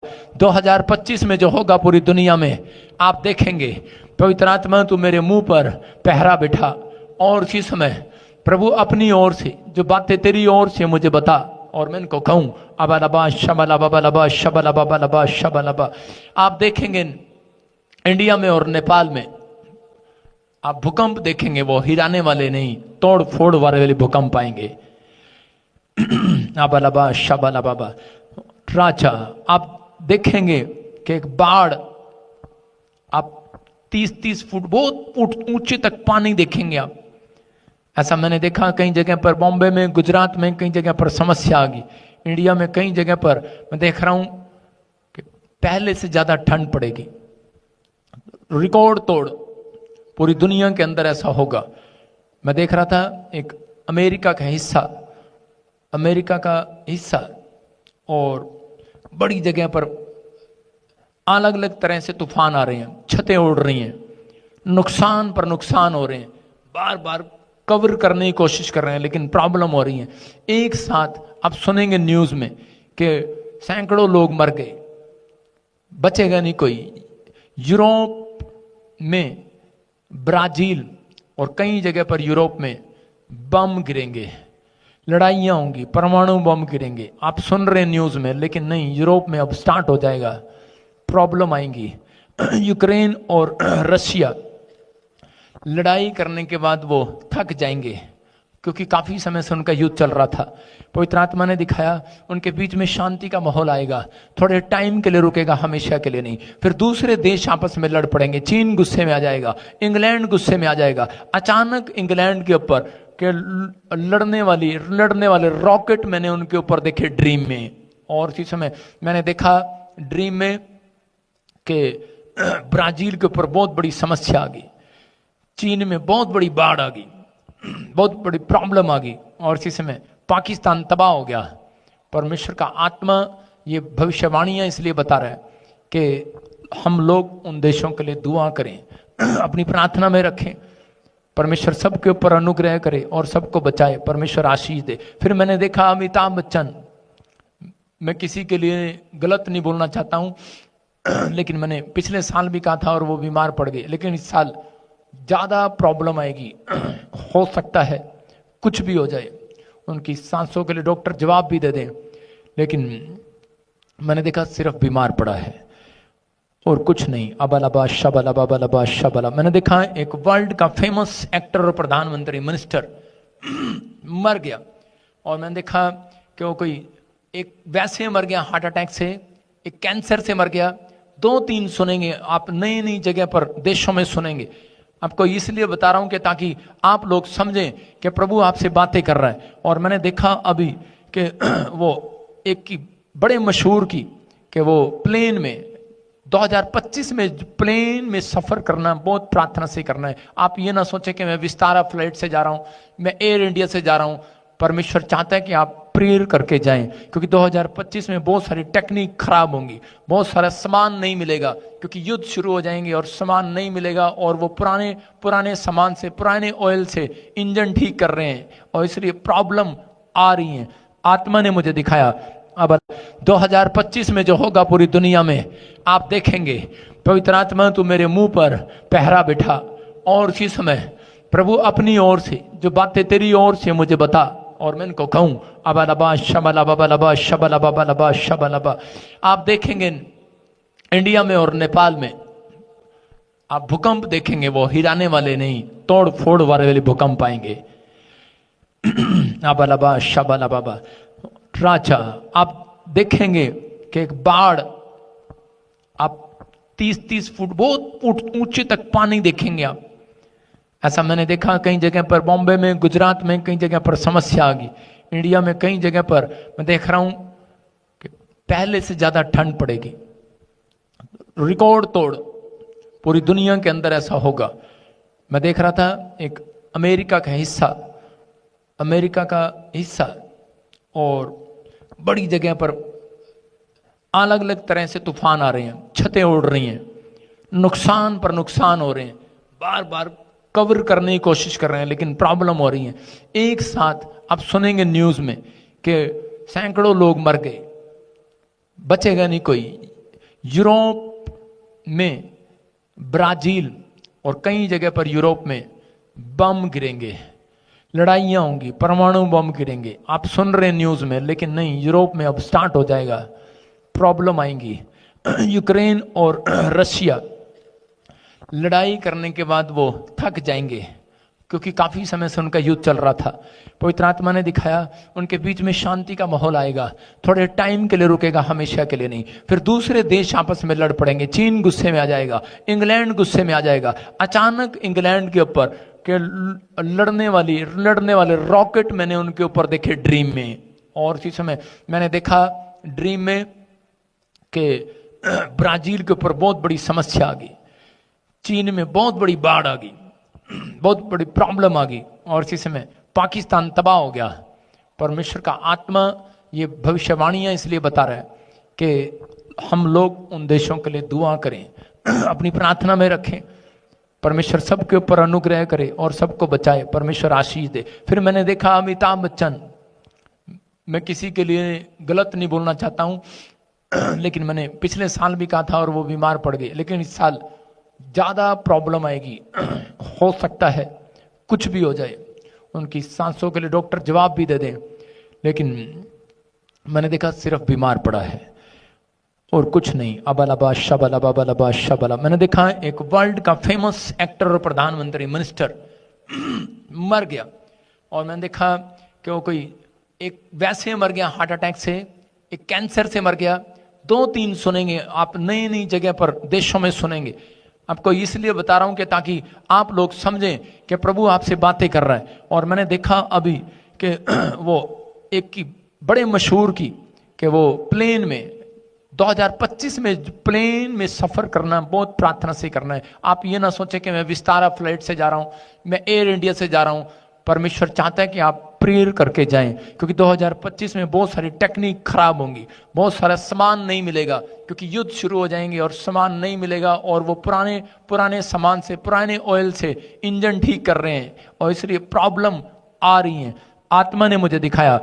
2025 में जो होगा पूरी दुनिया में आप देखेंगे। पवित्र आत्मा तू मेरे मुंह पर पहरा बिठा और उसी समय प्रभु अपनी ओर से जो बातें तेरी ओर से मुझे बता और मैं इनको कहूं अबालबा शबलबा शबलबा शबलबा। आप देखेंगे इंडिया में और नेपाल में आप भूकंप देखेंगे, वो हिलाने वाले नहीं, तोड़ फोड़ वाले भूकंप आएंगे। अबालबा शबलबा राजा आप देखेंगे कि एक बाढ़, आप 30-30 फुट बहुत ऊंचे तक पानी देखेंगे आप। ऐसा मैंने देखा कई जगह पर, बॉम्बे में, गुजरात में कई जगह पर समस्या आ गई। इंडिया में कई जगह पर मैं देख रहा हूं कि पहले से ज्यादा ठंड पड़ेगी, रिकॉर्ड तोड़ पूरी दुनिया के अंदर ऐसा होगा। मैं देख रहा था एक अमेरिका का हिस्सा और बड़ी जगह पर अलग अलग तरह से तूफान आ रहे हैं, छतें उड़ रही हैं, नुकसान पर नुकसान हो रहे हैं, बार बार कवर करने की कोशिश कर रहे हैं लेकिन प्रॉब्लम हो रही है। एक साथ आप सुनेंगे न्यूज में कि सैकड़ों लोग मर गए, बचेगा नहीं कोई। यूरोप में, ब्राजील और कई जगह पर यूरोप में बम गिरेंगे, लड़ाइयां होंगी, परमाणु बम गिरेंगे। आप सुन रहे हैं न्यूज में, लेकिन नहीं, यूरोप में अब स्टार्ट हो जाएगा, प्रॉब्लम आएंगी। यूक्रेन और रशिया लड़ाई करने के बाद वो थक जाएंगे क्योंकि काफी समय से उनका युद्ध चल रहा था। पवित्र आत्मा ने दिखाया उनके बीच में शांति का माहौल आएगा, थोड़े टाइम के लिए रुकेगा, हमेशा के लिए नहीं। फिर दूसरे देश आपस में लड़ पड़ेंगे, चीन गुस्से में आ जाएगा, इंग्लैंड गुस्से में आ जाएगा। अचानक इंग्लैंड के ऊपर के लड़ने वाले रॉकेट मैंने उनके ऊपर देखे ड्रीम में, और इसी समय मैंने देखा ड्रीम में कि ब्राजील के ऊपर बहुत बड़ी समस्या आ गई, चीन में बहुत बड़ी बाढ़ आ गई, बहुत बड़ी प्रॉब्लम आ गई, और इसी समय पाकिस्तान तबाह हो गया। परमेश्वर का आत्मा ये भविष्यवाणियां इसलिए बता रहा है कि हम लोग उन देशों के लिए दुआ करें, अपनी प्रार्थना में रखें, परमेश्वर सबके ऊपर अनुग्रह करे और सबको बचाए, परमेश्वर आशीष दे। फिर मैंने देखा अमिताभ बच्चन, मैं किसी के लिए गलत नहीं बोलना चाहता हूं, लेकिन मैंने पिछले साल भी कहा था और वो बीमार पड़ गए, लेकिन इस साल ज्यादा प्रॉब्लम आएगी। हो सकता है कुछ भी हो जाए, उनकी सांसों के लिए डॉक्टर जवाब भी दे दें, लेकिन मैंने देखा सिर्फ बीमार पड़ा है और कुछ नहीं। अबलबा शबलबा शबला। मैंने देखा एक वर्ल्ड का फेमस एक्टर और प्रधानमंत्री मिनिस्टर मर गया, और मैंने देखा कि वो कोई एक वैसे मर गया हार्ट अटैक से, एक कैंसर से मर गया। 2-3 सुनेंगे आप, नई नई जगह पर देशों में सुनेंगे। आपको इसलिए बता रहा हूं कि ताकि आप लोग समझें कि प्रभु आपसे बातें कर रहा है। और मैंने देखा अभी कि वो एक की बड़े मशहूर की कि वो प्लेन में 2025 में प्लेन में सफर करना बहुत प्रार्थना से करना है। आप ये ना सोचें कि मैं विस्तारा फ्लाइट से जा रहा हूं, मैं एयर इंडिया से जा रहा हूं। परमेश्वर चाहता है कि आप प्रेयर करके जाएं, क्योंकि 2025 में बहुत सारी टेक्निक खराब होंगी, बहुत सारा सामान नहीं मिलेगा, क्योंकि युद्ध शुरू हो जाएंगे और सामान नहीं मिलेगा, और वो पुराने सामान से, पुराने ऑयल से इंजन ठीक कर रहे हैं और इसलिए प्रॉब्लम आ रही है। आत्मा ने मुझे दिखाया अब 2025 में जो होगा पूरी दुनिया में आप देखेंगे। पवित्र आत्मा तू मेरे मुंह पर पहरा बिठा और उसी समय प्रभु अपनी ओर से जो बातें तेरी ओर से मुझे बता और मैं इनको कहूं अबलबा शबलबा शबलबा शबलबा। आप देखेंगे इंडिया में और नेपाल में आप भूकंप देखेंगे, वो हिलाने वाले नहीं, तोड़ फोड़ वाले भूकंप आएंगे। अबलबा शबलबा राजा आप देखेंगे कि एक बाढ़, आप 30-30 फुट बहुत ऊंचे तक पानी देखेंगे आप। ऐसा मैंने देखा कई जगह पर, बॉम्बे में, गुजरात में कई जगह पर समस्या आ गई। इंडिया में कई जगह पर मैं देख रहा हूं कि पहले से ज्यादा ठंड पड़ेगी, रिकॉर्ड तोड़ पूरी दुनिया के अंदर ऐसा होगा। मैं देख रहा था एक अमेरिका का हिस्सा और बड़ी जगह पर अलग अलग तरह से तूफान आ रहे हैं, छतें उड़ रही हैं, नुकसान पर नुकसान हो रहे हैं, बार बार कवर करने की कोशिश कर रहे हैं लेकिन प्रॉब्लम हो रही है। एक साथ आप सुनेंगे न्यूज में कि सैकड़ों लोग मर गए, बचेगा नहीं कोई। यूरोप में, ब्राजील और कई जगह पर यूरोप में बम गिरेंगे, लड़ाइयाँ होंगी, परमाणु बम गिरेंगे। आप सुन रहे हैं न्यूज़ में, लेकिन नहीं, यूरोप में अब स्टार्ट हो जाएगा, प्रॉब्लम आएंगी। यूक्रेन और रशिया लड़ाई करने के बाद वो थक जाएंगे, क्योंकि काफ़ी समय से उनका युद्ध चल रहा था। पवित्र आत्मा ने दिखाया उनके बीच में शांति का माहौल आएगा, थोड़े टाइम के लिए रुकेगा, हमेशा के लिए नहीं। फिर दूसरे देश आपस में लड़ पड़ेंगे, चीन गुस्से में आ जाएगा, इंग्लैंड गुस्से में आ जाएगा। अचानक इंग्लैंड के ऊपर के लड़ने वाले रॉकेट मैंने उनके ऊपर देखे ड्रीम में। और इसी समय मैंने देखा ड्रीम में कि ब्राजील के ऊपर बहुत बड़ी समस्या आ गई, चीन में बहुत बड़ी बाढ़ आ गई, बहुत बड़ी प्रॉब्लम आ गई, और इसी समय पाकिस्तान तबाह हो गया। परमेश्वर का आत्मा ये भविष्यवाणियां इसलिए बता रहा है कि हम लोग उन देशों के लिए दुआ करें, अपनी प्रार्थना में रखें, परमेश्वर सबके ऊपर अनुग्रह करे और सबको बचाए, परमेश्वर आशीष दे। फिर मैंने देखा अमिताभ बच्चन, मैं किसी के लिए गलत नहीं बोलना चाहता हूँ, लेकिन मैंने पिछले साल भी कहा था और वो बीमार पड़ गए, लेकिन इस साल ज़्यादा प्रॉब्लम आएगी, हो सकता है कुछ भी हो जाए, उनकी सांसों के लिए डॉक्टर जवाब भी दे दें, लेकिन मैंने देखा सिर्फ बीमार पड़ा है और कुछ नहीं। अबलबा शबला बबलबा शबला। मैंने देखा एक वर्ल्ड का फेमस एक्टर और प्रधानमंत्री मिनिस्टर मर गया, और मैंने देखा कि वो कोई एक वैसे मर गया हार्ट अटैक से, एक कैंसर से मर गया। 2-3 सुनेंगे आप, नई नई जगह पर देशों में सुनेंगे। आपको इसलिए बता रहा हूं कि ताकि आप लोग समझें कि प्रभु आपसे बातें कर रहा है। और मैंने देखा अभी कि वो एक की बड़े मशहूर की कि वो प्लेन में 2025 में प्लेन में सफर करना बहुत प्रार्थना से करना है। आप ये ना सोचें कि मैं विस्तारा फ्लाइट से जा रहा हूं, मैं एयर इंडिया से जा रहा हूं। परमेश्वर चाहता है कि आप प्रेयर करके जाएं, क्योंकि 2025 में बहुत सारी टेक्निक खराब होंगी, बहुत सारा सामान नहीं मिलेगा, क्योंकि युद्ध शुरू हो जाएंगे और सामान नहीं मिलेगा। और वो पुराने सामान से, पुराने ऑयल से इंजन ठीक कर रहे हैं और इसलिए प्रॉब्लम आ रही है। आत्मा ने मुझे दिखाया